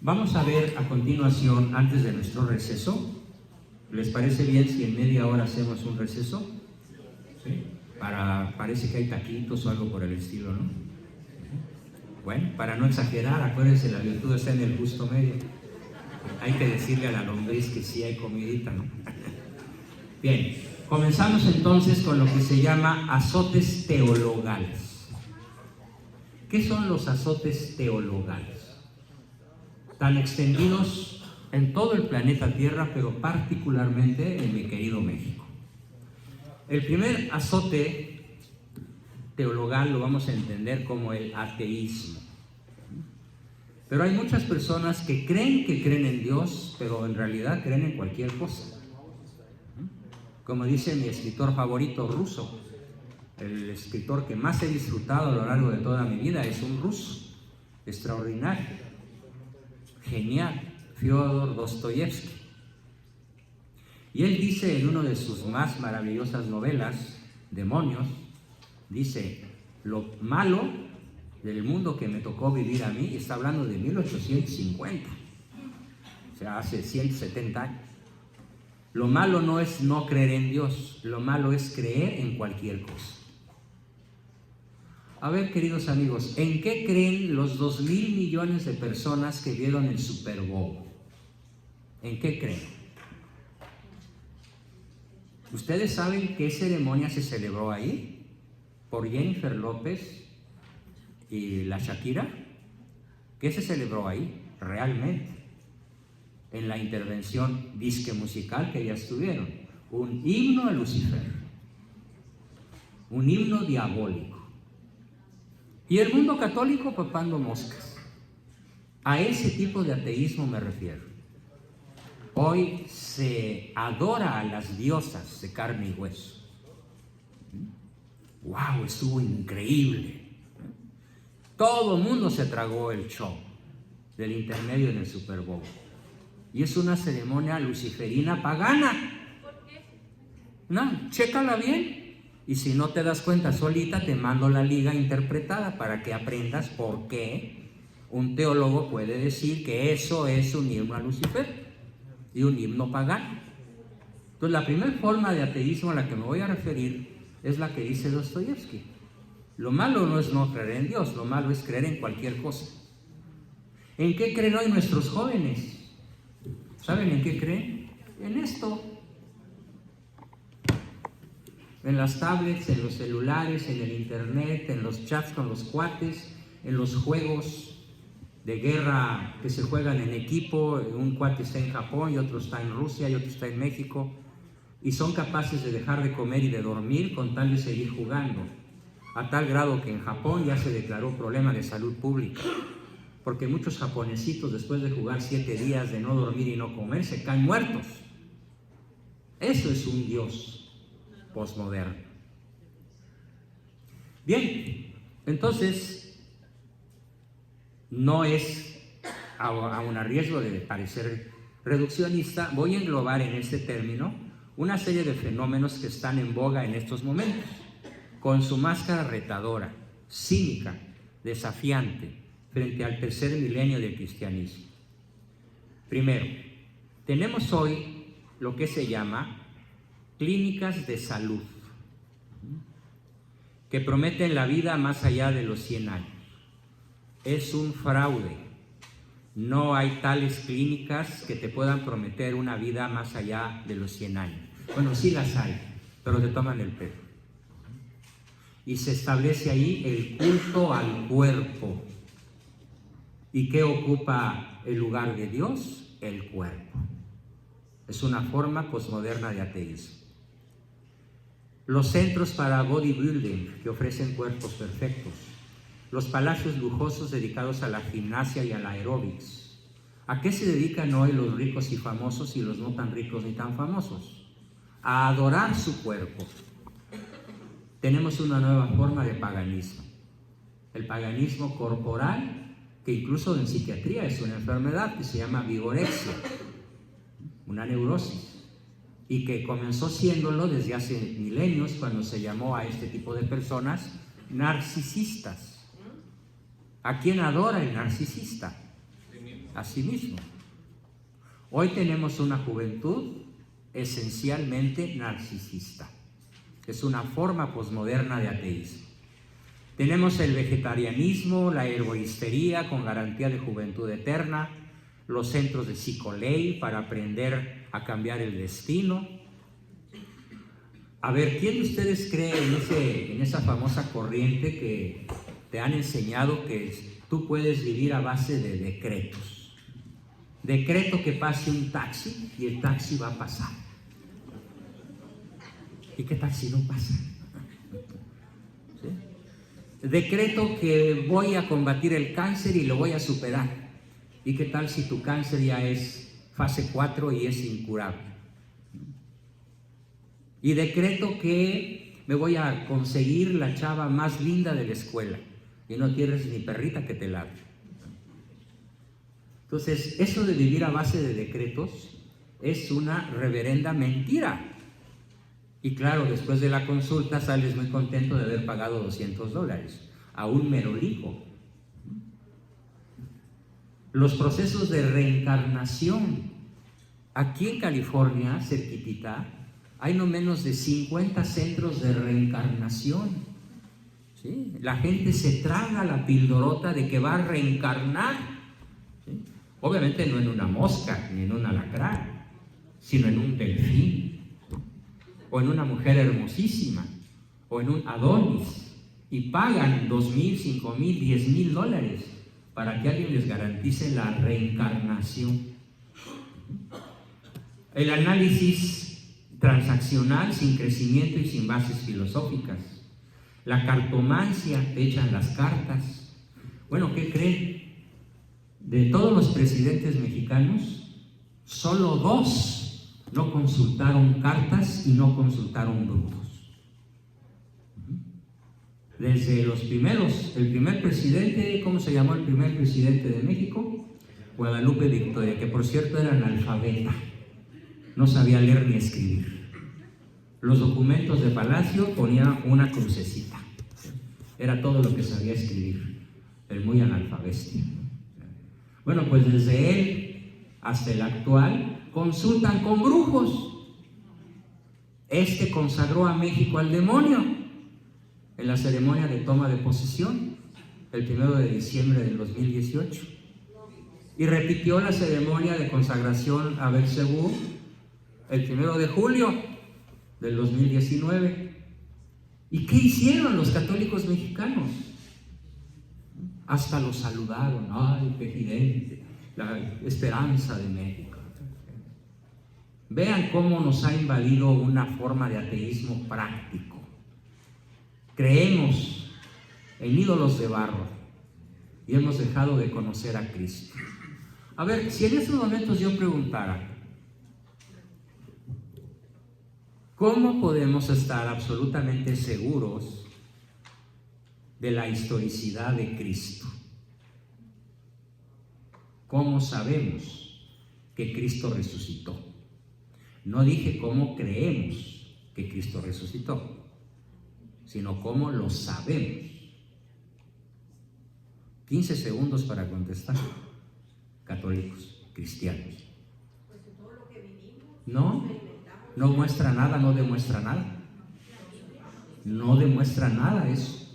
Vamos a ver a continuación, antes de nuestro receso, ¿les parece bien si en media hora hacemos un receso? ¿Sí? Parece que hay taquitos o algo por el estilo, ¿no? Bueno, para no exagerar, acuérdense, la virtud está en el justo medio. Hay que decirle a la lombriz que sí hay comidita, ¿no? Bien, comenzamos entonces con lo que se llama azotes teologales. ¿Qué son los azotes teologales? Tan extendidos en todo el planeta Tierra, pero particularmente en mi querido México. El primer azote teologal lo vamos a entender como el ateísmo. Pero hay muchas personas que creen en Dios, pero en realidad creen en cualquier cosa. Como dice mi escritor favorito ruso, el escritor que más he disfrutado a lo largo de toda mi vida es un ruso, extraordinario, genial, Fyodor Dostoyevsky. Y él dice en una de sus más maravillosas novelas, Demonios, dice: lo malo del mundo que me tocó vivir a mí, está hablando de 1850, o sea, hace 170 años. Lo malo no es no creer en Dios, lo malo es creer en cualquier cosa. A ver, queridos amigos, ¿en qué creen los 2,000 millones de personas que vieron el Super Bowl? ¿En qué creen? ¿Ustedes saben qué ceremonia se celebró ahí? Por Jennifer López y la Shakira. ¿Qué se celebró ahí realmente? En la intervención disque musical que ellas tuvieron, un himno a Lucifer, un himno diabólico. Y el mundo católico papando moscas. A ese tipo de ateísmo me refiero. Hoy se adora a las diosas de carne y hueso. ¡Wow! Estuvo increíble. Todo el mundo se tragó el show del intermedio en el Super Bowl. Y es una ceremonia luciferina pagana. ¿Por qué? No, chécala bien. Y si no te das cuenta solita, te mando la liga interpretada para que aprendas por qué un teólogo puede decir que eso es un himno a Lucifer y un himno pagano. Entonces, la primera forma de ateísmo a la que me voy a referir es la que dice Dostoyevsky. Lo malo no es no creer en Dios, lo malo es creer en cualquier cosa. ¿En qué creen hoy nuestros jóvenes? ¿Saben en qué creen? En esto. En las tablets, en los celulares, en el internet, en los chats con los cuates, en los juegos de guerra que se juegan en equipo. Un cuate está en Japón y otro está en Rusia y otro está en México, y son capaces de dejar de comer y de dormir con tal de seguir jugando, a tal grado que en Japón ya se declaró problema de salud pública, porque muchos japonesitos, después de jugar 7 días de no dormir y no comer, se caen muertos. Eso es un Dios posmoderno. Bien, entonces no es, aun a riesgo de parecer reduccionista, voy a englobar en este término una serie de fenómenos que están en boga en estos momentos, con su máscara retadora, cínica, desafiante, frente al tercer milenio del cristianismo. Primero, tenemos hoy lo que se llama clínicas de salud, que prometen la vida más allá de los 100 años. Es un fraude. No hay tales clínicas que te puedan prometer una vida más allá de los 100 años. Bueno, sí las hay, pero te toman el pelo. Y se establece ahí el culto al cuerpo. ¿Y qué ocupa el lugar de Dios? El cuerpo. Es una forma posmoderna de ateísmo. Los centros para bodybuilding que ofrecen cuerpos perfectos. Los palacios lujosos dedicados a la gimnasia y al aeróbics. ¿A qué se dedican hoy los ricos y famosos y los no tan ricos ni tan famosos? A adorar su cuerpo. Tenemos una nueva forma de paganismo. El paganismo corporal, que incluso en psiquiatría es una enfermedad que se llama vigorexia, una neurosis, y que comenzó siéndolo desde hace milenios, cuando se llamó a este tipo de personas narcisistas. ¿A quién adora el narcisista? a sí mismo. Hoy tenemos una juventud esencialmente narcisista. Es una forma posmoderna de ateísmo. Tenemos el vegetarianismo, la herboristería con garantía de juventud eterna, los centros de psicoley para aprender a cambiar el destino. A ver, ¿quién de ustedes cree en esa famosa corriente que te han enseñado que tú puedes vivir a base de decretos? Decreto que pase un taxi y el taxi va a pasar. ¿Y qué tal si no pasa? ¿Sí? Decreto que voy a combatir el cáncer y lo voy a superar. ¿Y qué tal si tu cáncer ya es fase 4 y es incurable? Y decreto que me voy a conseguir la chava más linda de la escuela y no quieres ni perrita que te ladre. Entonces, eso de vivir a base de decretos es una reverenda mentira. Y claro, después de la consulta sales muy contento de haber pagado $200 a un merolico. Los procesos de reencarnación. Aquí en California, cerquitita, hay no menos de 50 centros de reencarnación. ¿Sí? La gente se traga la pildorota de que va a reencarnar. ¿Sí? Obviamente no en una mosca ni en un alacrán, sino en un delfín, o en una mujer hermosísima, o en un Adonis, y pagan $2,000, $5,000, $10,000 para que alguien les garantice la reencarnación. El análisis transaccional sin crecimiento y sin bases filosóficas. La cartomancia, te echan las cartas. Bueno, ¿qué creen? De todos los presidentes mexicanos, solo 2 no consultaron cartas y no consultaron brujos. Desde los primeros, el primer presidente, ¿cómo se llamó el primer presidente de México? Guadalupe Victoria, que por cierto era analfabeta, no sabía leer ni escribir. Los documentos de Palacio ponía una crucecita, era todo lo que sabía escribir, el muy analfabestia. Bueno, pues desde él hasta el actual consultan con brujos. Este consagró a México al demonio en la ceremonia de toma de posesión, el 1 de diciembre del 2018. Y repitió la ceremonia de consagración a Belcebú el 1 de julio del 2019. ¿Y qué hicieron los católicos mexicanos? Hasta los saludaron. ¡Ay, presidente! La esperanza de México. Vean cómo nos ha invadido una forma de ateísmo práctico. Creemos en ídolos de barro y hemos dejado de conocer a Cristo. A ver, si en estos momentos yo preguntara, ¿cómo podemos estar absolutamente seguros de la historicidad de Cristo? ¿Cómo sabemos que Cristo resucitó? No dije cómo creemos que Cristo resucitó, sino cómo lo sabemos. 15 segundos para contestar. Católicos, cristianos. Pues de todo lo que vivimos, No muestra nada, no demuestra nada. No demuestra nada eso.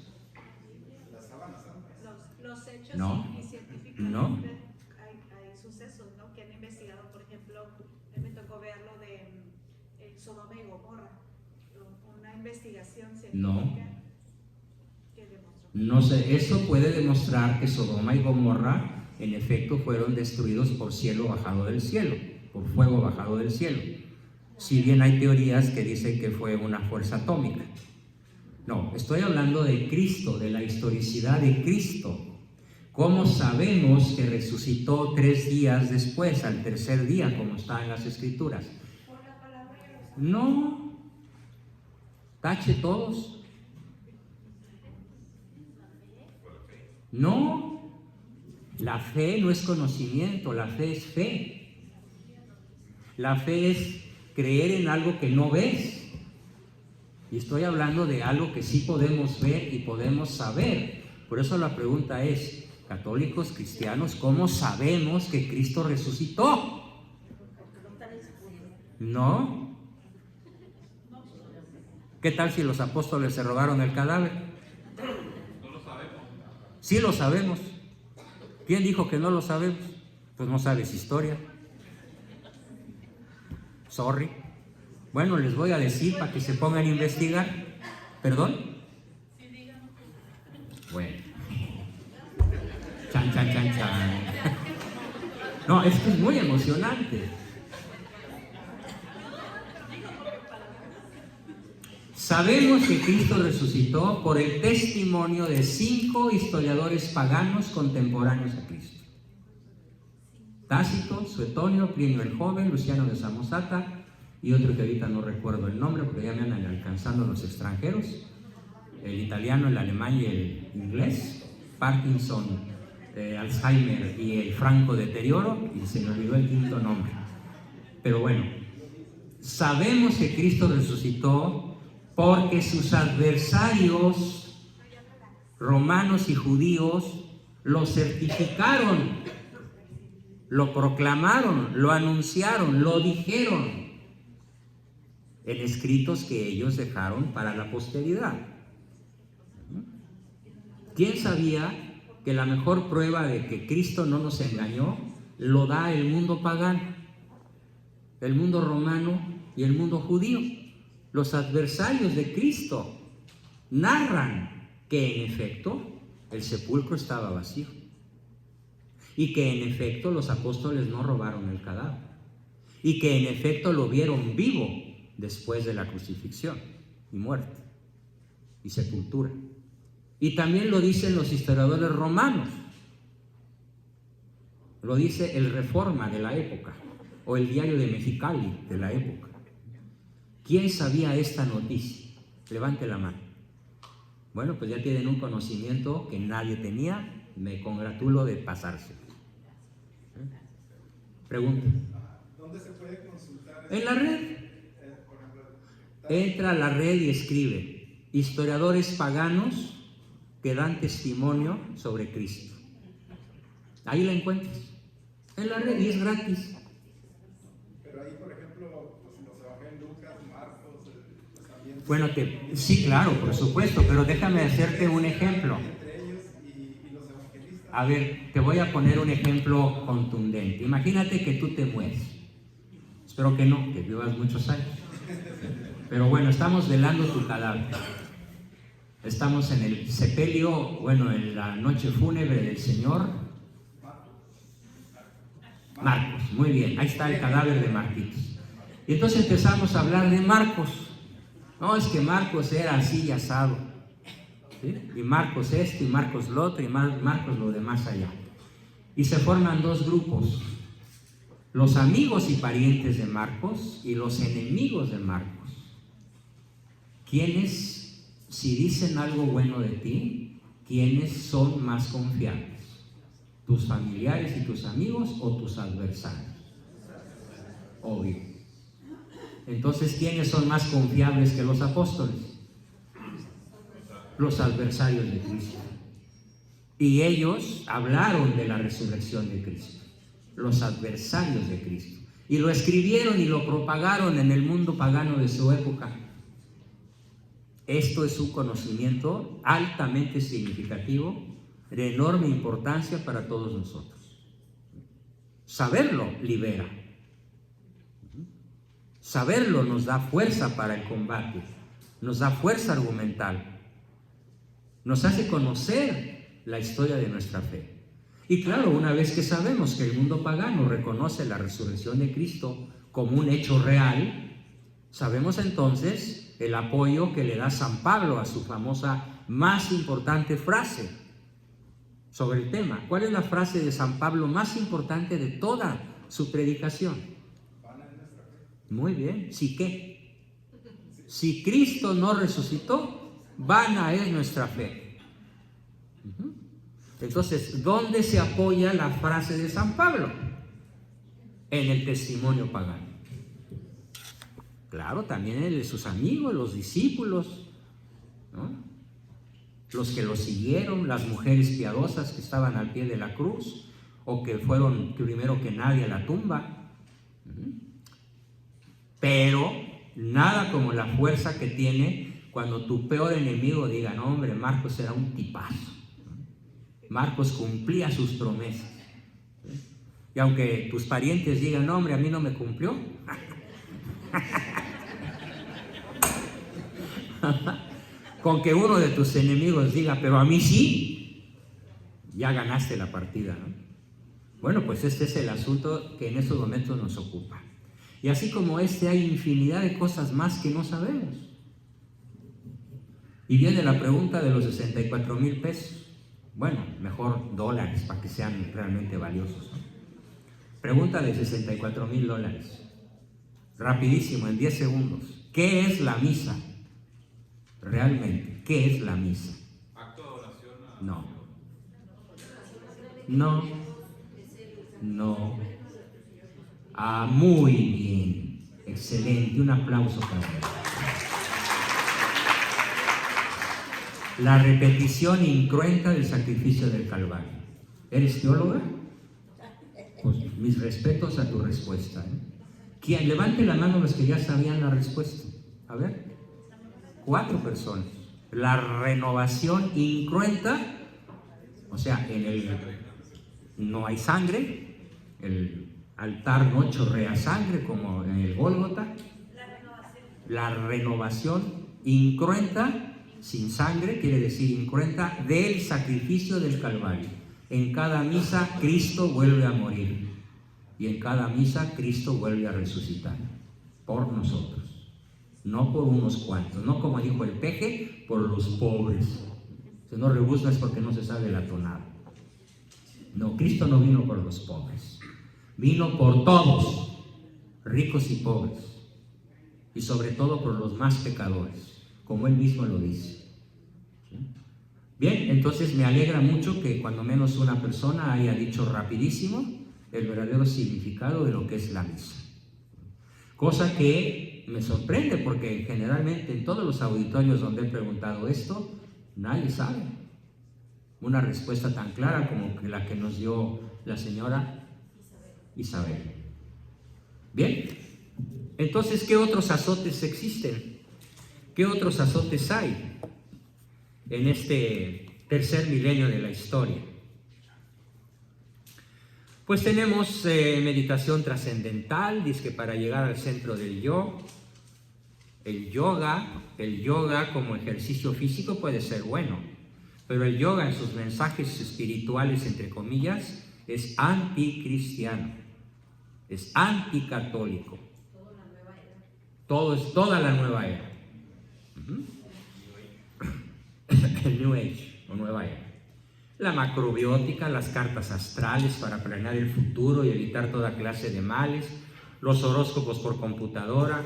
los hechos No. y científicamente No. hay sucesos, ¿no?, que han investigado. Por ejemplo, me tocó ver lo de Sodoma y Gomorra, una investigación científica. No. Que demostró. No sé, eso puede demostrar que Sodoma y Gomorra en efecto fueron destruidos por cielo bajado del cielo, por fuego bajado del cielo. Si bien hay teorías que dicen que fue una fuerza atómica. No, estoy hablando de Cristo, de la historicidad de Cristo. ¿Cómo sabemos que resucitó 3 días después, al tercer día, como está en las Escrituras? Por la palabra de los... No. Tache todos. No. La fe no es conocimiento, la fe es fe. La fe es creer en algo que no ves. Y estoy hablando de algo que sí podemos ver y podemos saber. Por eso la pregunta es, católicos, cristianos, ¿cómo sabemos que Cristo resucitó? No. ¿Qué tal si los apóstoles se robaron el cadáver? No lo sabemos. Sí lo sabemos. ¿Quién dijo que no lo sabemos? Pues no sabes historia. Sorry. Bueno, les voy a decir para que se pongan a investigar. ¿Perdón? Bueno. Chan, chan, chan, chan. No, es que es muy emocionante. Sabemos que Cristo resucitó por el testimonio de 5 historiadores paganos contemporáneos a Cristo: Tácito, Suetonio, Plinio el Joven, Luciano de Samosata y otro que ahorita no recuerdo el nombre porque ya me andan alcanzando los extranjeros, el italiano, el alemán y el inglés, Parkinson, Alzheimer y el franco deterioro, y se me olvidó el quinto nombre. Pero bueno, sabemos que Cristo resucitó porque sus adversarios romanos y judíos lo certificaron, lo proclamaron, lo anunciaron, lo dijeron en escritos que ellos dejaron para la posteridad. ¿Quién sabía que la mejor prueba de que Cristo no nos engañó lo da el mundo pagano, el mundo romano y el mundo judío? Los adversarios de Cristo narran que en efecto el sepulcro estaba vacío y que en efecto los apóstoles no robaron el cadáver y que en efecto lo vieron vivo después de la crucifixión y muerte y sepultura. Y también lo dicen los historiadores romanos, lo dice el Reforma de la época o el Diario de Mexicali de la época. ¿Quién sabía esta noticia? Levante la mano. Bueno, pues ya tienen un conocimiento que nadie tenía. Me congratulo de pasárselo. Pregunta. ¿Dónde se puede consultar? En la red. Entra a la red y escribe: historiadores paganos que dan testimonio sobre Cristo. Ahí la encuentras. En la red y es gratis. Pero ahí, por ejemplo, pues, los evangelios Lucas, Marcos, pues, también. Bueno, sí, claro, por supuesto, pero déjame hacerte un ejemplo. Entre ellos y los evangelistas. A ver, te voy a poner un ejemplo contundente. Imagínate que tú te mueres. Espero que no, que vivas muchos años. Pero bueno, estamos velando tu cadáver. Estamos en el sepelio, bueno, en la noche fúnebre del Señor Marcos. Muy bien, ahí está el cadáver de Marquitos. Y entonces empezamos a hablar de Marcos. No, es que Marcos era así y asado, ¿sí? Y Marcos esto, y Marcos lo otro, y Marcos lo de más allá. Y se forman 2 grupos: los amigos y parientes de Marcos y los enemigos de Marcos. ¿Quiénes, si dicen algo bueno de ti, quiénes son más confiables? ¿Tus familiares y tus amigos o tus adversarios? Obvio. Entonces, ¿quiénes son más confiables que los apóstoles? Los adversarios de Cristo. Y ellos hablaron de la resurrección de Cristo, los adversarios de Cristo, y lo escribieron y lo propagaron en el mundo pagano de su época. Esto es un conocimiento altamente significativo, de enorme importancia para todos nosotros. Saberlo libera. Saberlo nos da fuerza para el combate, nos da fuerza argumental, nos hace conocer la historia de nuestra fe. Y claro, una vez que sabemos que el mundo pagano reconoce la resurrección de Cristo como un hecho real, sabemos entonces el apoyo que le da San Pablo a su famosa más importante frase sobre el tema. ¿Cuál es la frase de San Pablo más importante de toda su predicación? Muy bien, ¿sí qué? Si Cristo no resucitó, vana es nuestra fe. Entonces, ¿dónde se apoya la frase de San Pablo? En el testimonio pagano. Claro, también el de sus amigos, los discípulos, ¿no? los que lo siguieron, las mujeres piadosas que estaban al pie de la cruz, o que fueron primero que nadie a la tumba. Pero nada como la fuerza que tiene cuando tu peor enemigo diga: no, hombre, Marcos era un tipazo, Marcos cumplía sus promesas. Y aunque tus parientes digan: no, hombre, a mí no me cumplió, con que uno de tus enemigos diga: pero a mí sí, ya ganaste la partida, ¿no? Bueno, pues este es el asunto que en estos momentos nos ocupa. Y así como hay infinidad de cosas más que no sabemos. Y viene la pregunta de los 64,000 pesos. Bueno, mejor dólares para que sean realmente valiosos, ¿no? Pregunta de 64,000 dólares. Rapidísimo, en 10 segundos. ¿Qué es la misa? Realmente, ¿qué es la misa? Acto de oración. No. No. No. Ah, muy bien. Excelente. Un aplauso para él. La repetición incruenta del sacrificio del Calvario. ¿Eres teóloga? Pues mis respetos a tu respuesta, ¿eh? ¿Quién? Levante la mano los que ya sabían la respuesta. A ver. 4 personas. La renovación incruenta, o sea, no hay sangre, el altar no chorrea sangre como en el Gólgota. La renovación incruenta, sin sangre, quiere decir incruenta, del sacrificio del Calvario. En cada misa Cristo vuelve a morir y en cada misa Cristo vuelve a resucitar por nosotros. No por unos cuantos, no como dijo el peje, por los pobres. Si no rebuzna es porque no se sabe la tonada. No, Cristo no vino por los pobres, vino por todos, ricos y pobres, y sobre todo por los más pecadores, como él mismo lo dice. ¿Sí? Bien, entonces me alegra mucho que cuando menos una persona haya dicho rapidísimo el verdadero significado de lo que es la misa. Cosa que me sorprende porque generalmente en todos los auditorios donde he preguntado esto, nadie sabe una respuesta tan clara como la que nos dio la señora Isabel. Bien, entonces, ¿qué otros azotes existen? ¿Qué otros azotes hay en este tercer milenio de la historia? Pues tenemos meditación trascendental, dice que para llegar al centro del yo. El yoga como ejercicio físico puede ser bueno, pero el yoga en sus mensajes espirituales, entre comillas, es anticristiano, es anticatólico. Todo es toda la nueva era. El New Age o nueva era. La macrobiótica, las cartas astrales para planear el futuro y evitar toda clase de males, los horóscopos por computadora,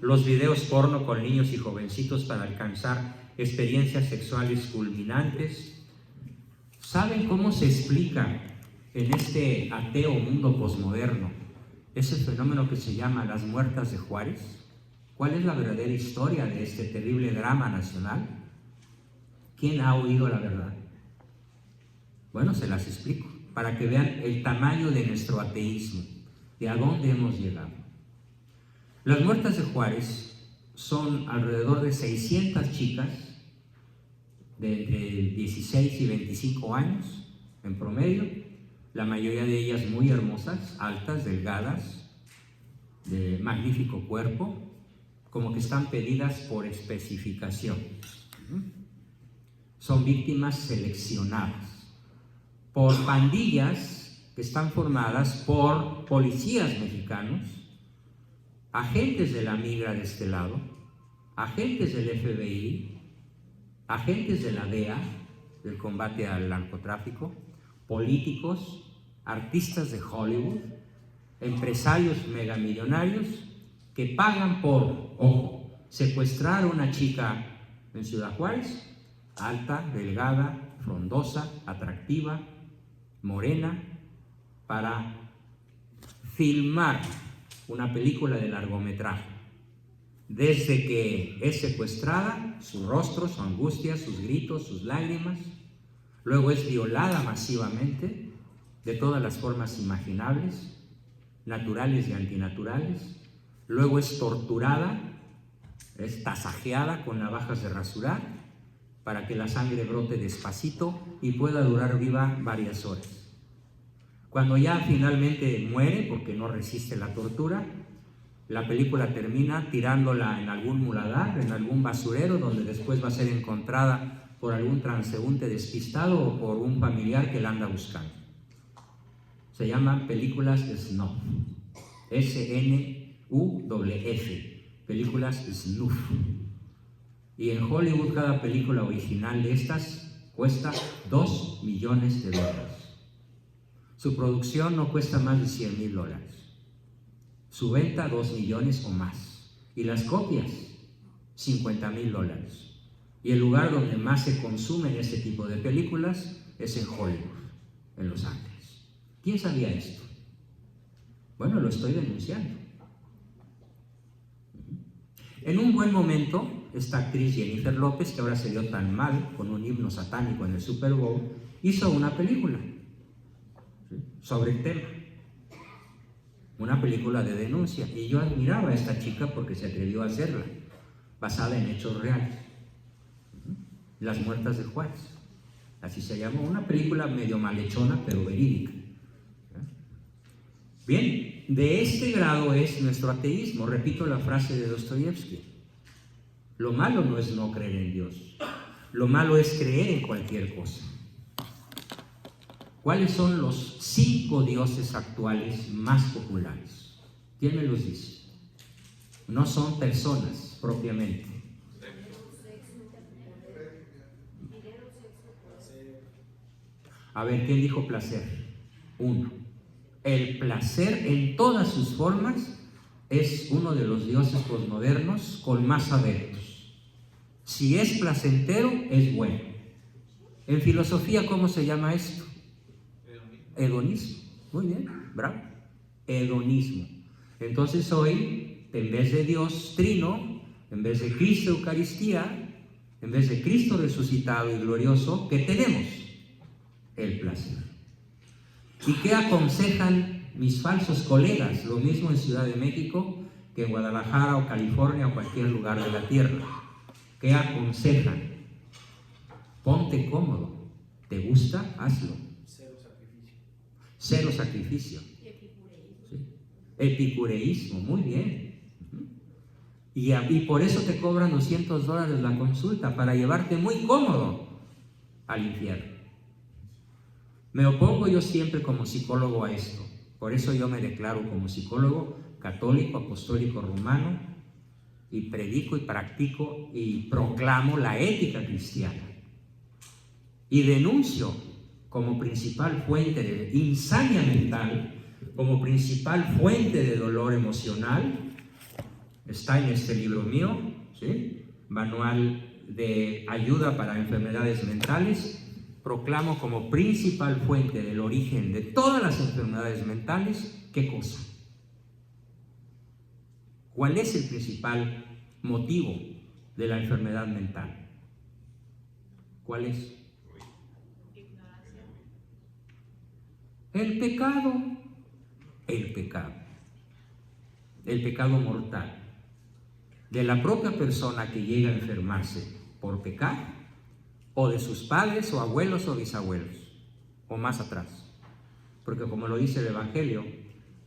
los videos porno con niños y jovencitos para alcanzar experiencias sexuales culminantes. ¿Saben cómo se explica en este ateo mundo posmoderno ese fenómeno que se llama las muertas de Juárez? ¿Cuál es la verdadera historia de este terrible drama nacional? ¿Quién ha oído la verdad? Bueno, se las explico, para que vean el tamaño de nuestro ateísmo, de a dónde hemos llegado. Las muertas de Juárez son alrededor de 600 chicas de entre 16 y 25 años en promedio, la mayoría de ellas muy hermosas, altas, delgadas, de magnífico cuerpo, como que están pedidas por especificación. Son víctimas seleccionadas por pandillas que están formadas por policías mexicanos, agentes de la migra de este lado, agentes del FBI, agentes de la DEA, del combate al narcotráfico, políticos, artistas de Hollywood, empresarios megamillonarios que pagan por, ojo, secuestrar a una chica en Ciudad Juárez, alta, delgada, frondosa, atractiva, morena, para filmar una película de largometraje. Desde que es secuestrada su rostro, su angustia, sus gritos, sus lágrimas. Luego es violada masivamente de todas las formas imaginables, naturales y antinaturales. Luego es torturada, es tasajeada con navajas de rasurar para que la sangre brote despacito y pueda durar viva varias horas. Cuando ya finalmente muere porque no resiste la tortura, la película termina tirándola en algún muladar, en algún basurero, donde después va a ser encontrada por algún transeúnte despistado o por un familiar que la anda buscando. Se llaman películas snuff, S-N-U-F, películas snuff. Y en Hollywood cada película original de estas cuesta $2 millones. Su producción no cuesta más de $100,000. Su venta, 2 millones o más. Y las copias, $50,000. Y el lugar donde más se consumen este tipo de películas es en Hollywood, en Los Ángeles. ¿Quién sabía esto? Bueno, lo estoy denunciando. En un buen momento, esta actriz Jennifer López, que ahora se dio tan mal con un himno satánico en el Super Bowl, hizo una película sobre el tema. Una película de denuncia, y yo admiraba a esta chica porque se atrevió a hacerla, basada en hechos reales. Las muertas de Juárez, así se llamó, una película medio malhechona pero verídica. Bien, de este grado es nuestro ateísmo. Repito la frase de Dostoyevsky: lo malo no es no creer en Dios, lo malo es creer en cualquier cosa. ¿Cuáles son los 5 dioses actuales más populares? ¿Quién me los dice? No son personas propiamente. A ver, ¿quién dijo placer? 1. El placer en todas sus formas es uno de los dioses posmodernos con más adeptos. Si es placentero, es bueno. En filosofía, ¿cómo se llama esto? Hedonismo. Muy bien, bravo. Hedonismo. Entonces hoy, en vez de Dios trino, en vez de Cristo Eucaristía, en vez de Cristo resucitado y glorioso, ¿qué tenemos? El placer. ¿Y qué aconsejan mis falsos colegas? Lo mismo en Ciudad de México que en Guadalajara o California o cualquier lugar de la tierra. ¿Qué aconsejan? Ponte cómodo. ¿Te gusta? Hazlo. Cero sacrificio. ¿Sí? Epicureísmo, muy bien. Y por eso te cobran $200 la consulta, para llevarte muy cómodo al infierno. Me opongo yo siempre como psicólogo a esto. Por eso yo me declaro como psicólogo católico, apostólico, romano, y predico y practico y proclamo la ética cristiana. Y denuncio como principal fuente de insania mental, como principal fuente de dolor emocional, está en este libro mío, ¿sí? Manual de ayuda para enfermedades mentales. Proclamo como principal fuente del origen de todas las enfermedades mentales, ¿qué cosa? ¿Cuál es el principal motivo de la enfermedad mental? ¿Cuál es? El pecado. El pecado mortal de la propia persona que llega a enfermarse por pecar, o de sus padres o abuelos o bisabuelos, o más atrás, porque como lo dice el Evangelio,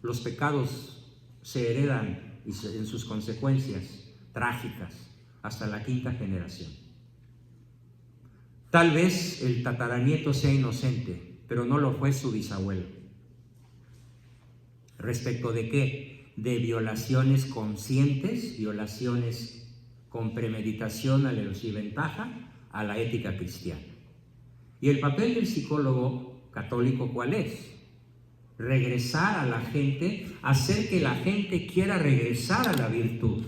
los pecados se heredan y en sus consecuencias trágicas hasta la 5ª generación. Tal vez el tataranieto sea inocente, pero no lo fue su bisabuelo. ¿Respecto de qué? De violaciones conscientes, violaciones con premeditación, alevosía y ventaja a la ética cristiana. Y el papel del psicólogo católico, ¿cuál es? Regresar a la gente, hacer que la gente quiera regresar a la virtud.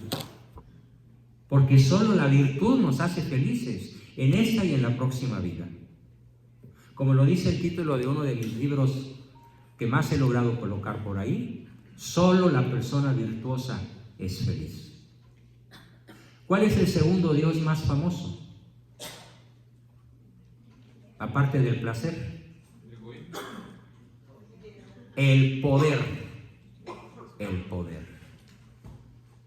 Porque solo la virtud nos hace felices en esta y en la próxima vida. Como lo dice el título de uno de mis libros que más he logrado colocar por ahí, solo la persona virtuosa es feliz. ¿Cuál es el segundo Dios más famoso? Aparte del placer. El poder. El poder.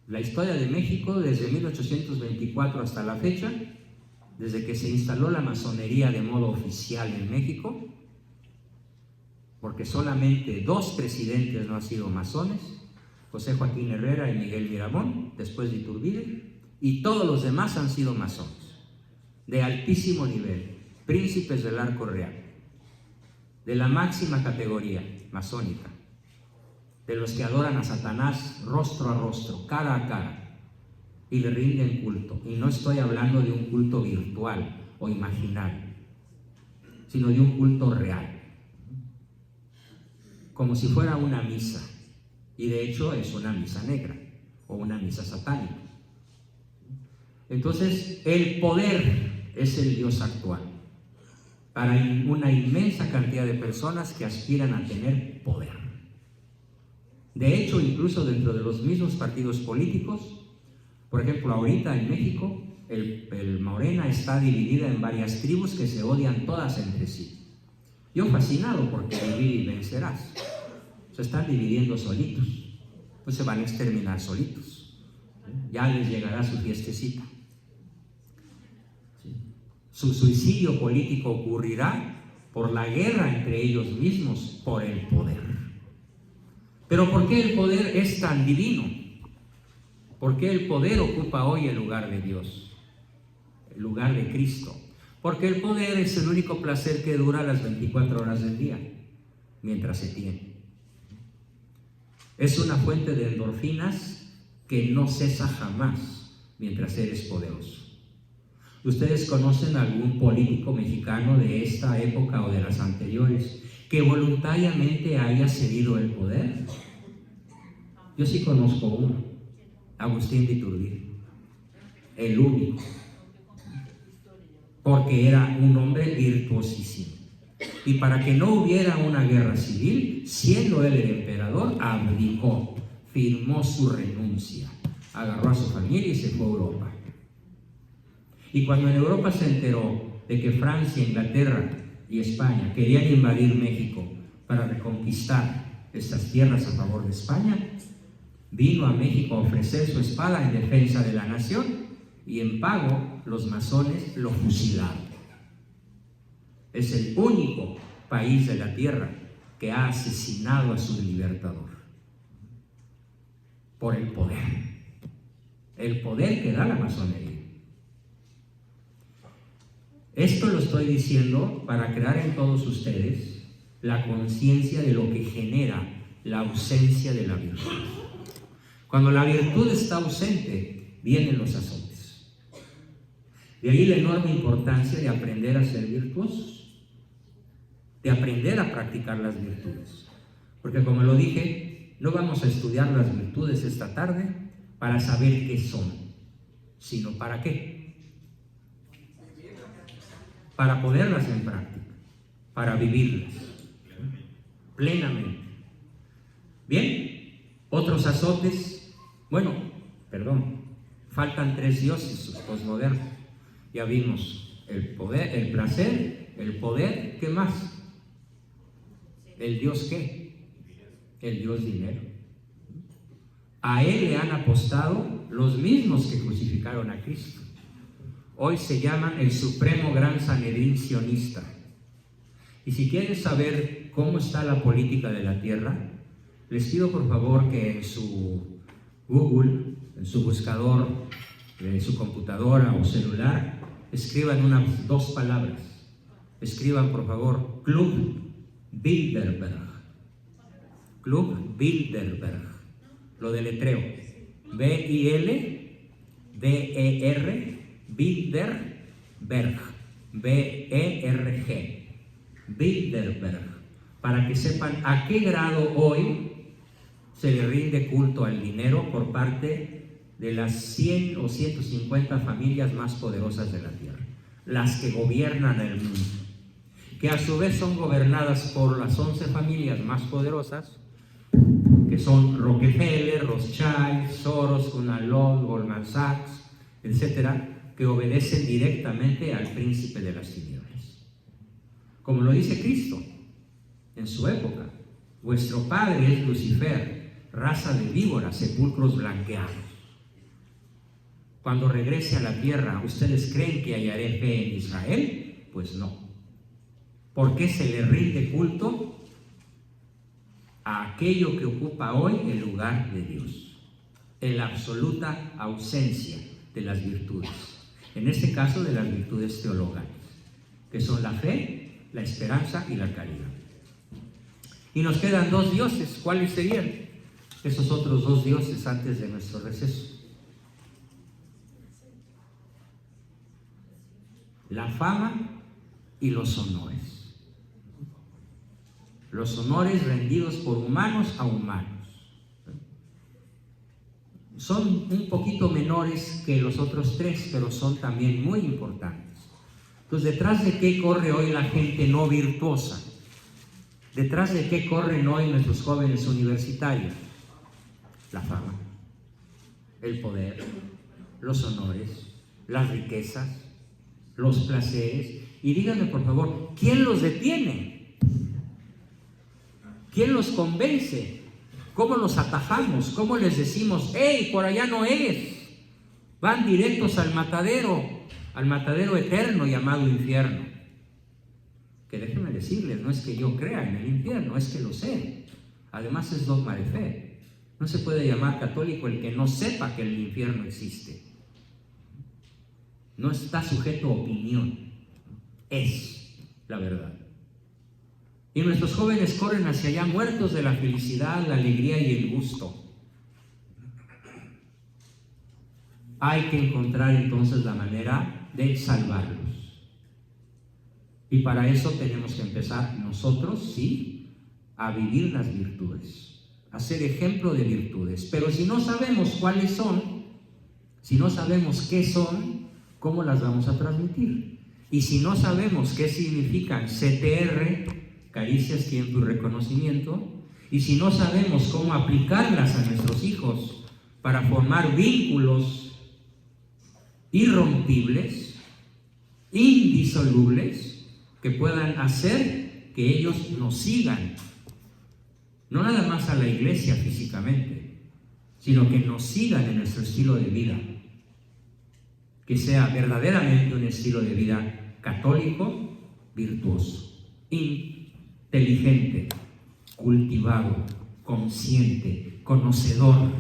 La historia de México desde 1824 hasta la fecha, desde que se instaló la masonería de modo oficial en México, porque solamente 2 presidentes no han sido masones, José Joaquín Herrera y Miguel Miramón, después de Iturbide, y todos los demás han sido masones, de altísimo nivel, príncipes del arco real, de la máxima categoría masónica, de los que adoran a Satanás rostro a rostro, cara a cara, y le rinden culto. Y no estoy hablando de un culto virtual o imaginario, sino de un culto real, como si fuera una misa, y de hecho es una misa negra o una misa satánica. Entonces, el poder es el Dios actual para una inmensa cantidad de personas que aspiran a tener poder. De hecho, incluso dentro de los mismos partidos políticos, por ejemplo, ahorita en México, el Morena está dividida en varias tribus que se odian todas entre sí. Yo fascinado porque vivir y vencerás. Se están dividiendo solitos, pues se van a exterminar solitos. Ya les llegará su fiestecita. Su suicidio político ocurrirá por la guerra entre ellos mismos, por el poder. Pero ¿por qué el poder es tan divino? ¿Por qué el poder ocupa hoy el lugar de Dios, el lugar de Cristo? Porque el poder es el único placer que dura las 24 horas del día, mientras se tiene. Es una fuente de endorfinas que no cesa jamás mientras eres poderoso. ¿Ustedes conocen algún político mexicano de esta época o de las anteriores que voluntariamente haya cedido el poder? Yo sí conozco uno, Agustín de Iturbide, el único, porque era un hombre virtuosísimo. Y para que no hubiera una guerra civil, siendo él el emperador, abdicó, firmó su renuncia, agarró a su familia y se fue a Europa. Y cuando en Europa se enteró de que Francia, Inglaterra y España querían invadir México para reconquistar estas tierras a favor de España, vino a México a ofrecer su espada en defensa de la nación y en pago los masones lo fusilaron. Es el único país de la tierra que ha asesinado a su libertador por el poder que da la masonería. Esto lo estoy diciendo para crear en todos ustedes la conciencia de lo que genera la ausencia de la virtud. Cuando la virtud está ausente, vienen los azotes. De ahí la enorme importancia de aprender a ser virtuosos, de aprender a practicar las virtudes. Porque como lo dije, no vamos a estudiar las virtudes esta tarde para saber qué son, sino para qué. Para ponerlas en práctica, para vivirlas plenamente. Bien, otros azotes, faltan 3 dioses posmodernos. Ya vimos el poder, el placer, el poder, ¿qué más? ¿El Dios qué? El Dios dinero. A él le han apostado los mismos que crucificaron a Cristo. Hoy se llaman el Supremo Gran Sanedrín Sionista. Y si quieren saber cómo está la política de la tierra, les pido por favor que en su Google, en su buscador, en su computadora o celular, escriban 2 palabras. Escriban por favor Club Bilderberg. Club Bilderberg. Lo deletreo. B-I-L-D-E-R Bilderberg, B-E-R-G, Bilderberg, para que sepan a qué grado hoy se le rinde culto al dinero por parte de las 100 o 150 familias más poderosas de la tierra, las que gobiernan el mundo, que a su vez son gobernadas por las 11 familias más poderosas, que son Rockefeller, Rothschild, Soros, Unalot, Goldman Sachs, etcétera, que obedecen directamente al príncipe de las tinieblas. Como lo dice Cristo en su época: vuestro padre es Lucifer, raza de víboras, sepulcros blanqueados. Cuando regrese a la tierra, ¿ustedes creen que hallaré fe en Israel? Pues no. ¿Por qué se le rinde culto a aquello que ocupa hoy el lugar de Dios? En la absoluta ausencia de las virtudes, en este caso de las virtudes teologales, que son la fe, la esperanza y la caridad. Y nos quedan dos dioses. ¿Cuáles serían esos otros dos dioses antes de nuestro receso? La fama y los honores. Los honores rendidos por humanos a humanos. Son un poquito menores que los otros tres, pero son también muy importantes. Entonces, ¿detrás de qué corre hoy la gente no virtuosa? ¿Detrás de qué corren hoy nuestros jóvenes universitarios? La fama, el poder, los honores, las riquezas, los placeres. Y díganme, por favor, ¿quién los detiene? ¿Quién los convence? ¿Cómo los atajamos? ¿Cómo les decimos, hey, por allá no es? Van directos al matadero eterno llamado infierno. Que déjenme decirles, no es que yo crea en el infierno, es que lo sé. Además es dogma de fe. No se puede llamar católico el que no sepa que el infierno existe. No está sujeto a opinión. Es la verdad. Y nuestros jóvenes corren hacia allá muertos de la felicidad, la alegría y el gusto. Hay que encontrar entonces la manera de salvarlos. Y para eso tenemos que empezar nosotros, sí, a vivir las virtudes, a ser ejemplo de virtudes. Pero si no sabemos cuáles son, si no sabemos qué son, ¿cómo las vamos a transmitir? Y si no sabemos qué significan CTR, caricias, tiempo y reconocimiento, y si no sabemos cómo aplicarlas a nuestros hijos para formar vínculos irrompibles, indisolubles, que puedan hacer que ellos nos sigan, no nada más a la iglesia físicamente, sino que nos sigan en nuestro estilo de vida, que sea verdaderamente un estilo de vida católico, virtuoso, inteligente, cultivado, consciente, conocedor,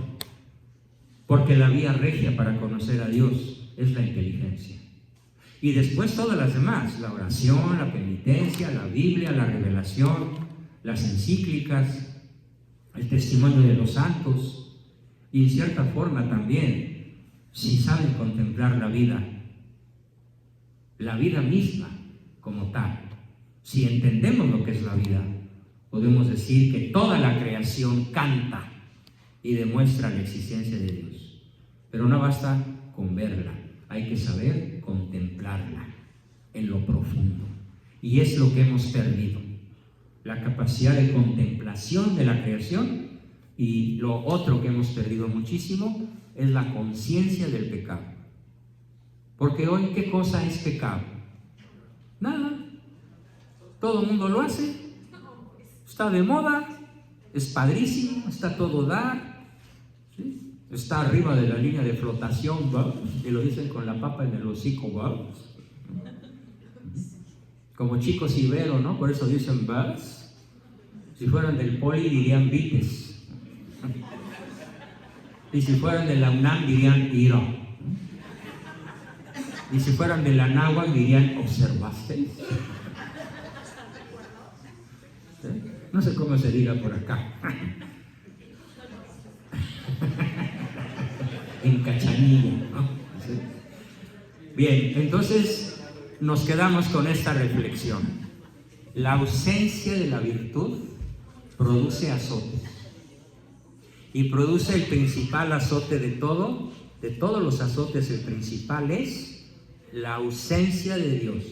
porque la vía regia para conocer a Dios es la inteligencia. Y después todas las demás, la oración, la penitencia, la Biblia, la revelación, las encíclicas, el testimonio de los santos, y en cierta forma también, si saben contemplar la vida misma como tal. Si entendemos lo que es la vida, podemos decir que toda la creación canta y demuestra la existencia de Dios. Pero no basta con verla, hay que saber contemplarla en lo profundo. Y es lo que hemos perdido, la capacidad de contemplación de la creación. Y lo otro que hemos perdido muchísimo es la conciencia del pecado. Porque hoy, ¿qué cosa es pecado? Nada. Todo el mundo lo hace. Está de moda, es padrísimo, está todo dar, ¿sí? Está arriba de la línea de flotación, ¿va? Y lo dicen con la papa en el hocico, ¿va? Como chicos Ibero, ¿no? Por eso dicen ¿vas? Si fueran del Poli dirían Vites. Y si fueran de la UNAM dirían Iro. Y si fueran de la Náhuatl dirían ¿observasteis? ¿Sí? No sé cómo se diga por acá. En Cachanilla, ¿no? ¿Sí? Bien, entonces nos quedamos con esta reflexión. La ausencia de la virtud produce azotes. Y produce el principal azote de todos los azotes, el principal es la ausencia de Dios.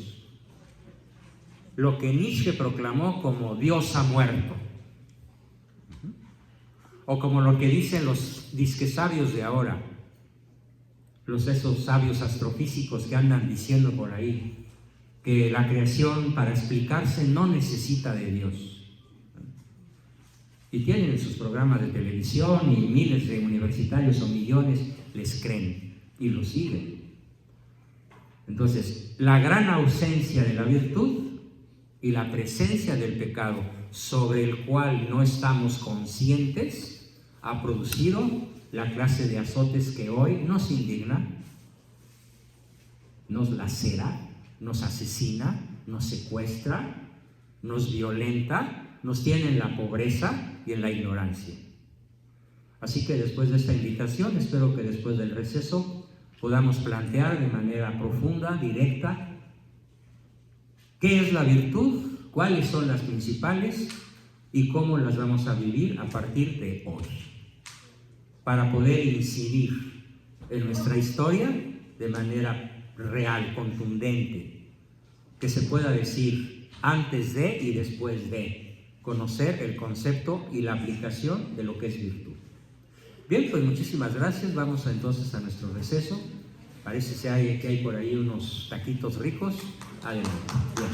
Lo que Nietzsche proclamó como Dios ha muerto. O como lo que dicen los disquesabios de ahora. esos sabios astrofísicos que andan diciendo por ahí que la creación para explicarse no necesita de Dios. Y tienen en sus programas de televisión y miles de universitarios o millones les creen y lo siguen. Entonces, la gran ausencia de la virtud y la presencia del pecado sobre el cual no estamos conscientes ha producido la clase de azotes que hoy nos indigna, nos lacera, nos asesina, nos secuestra, nos violenta, nos tiene en la pobreza y en la ignorancia. Así que después de esta invitación, espero que después del receso podamos plantear de manera profunda, directa, qué es la virtud, cuáles son las principales y cómo las vamos a vivir a partir de hoy, para poder incidir en nuestra historia de manera real, contundente, que se pueda decir antes de y después de conocer el concepto y la aplicación de lo que es virtud. Bien, pues muchísimas gracias. Vamos entonces a nuestro receso. Parece que hay por ahí unos taquitos ricos. Adelante. Bien.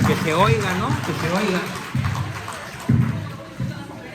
Que se oiga, ¿no? Que se oiga.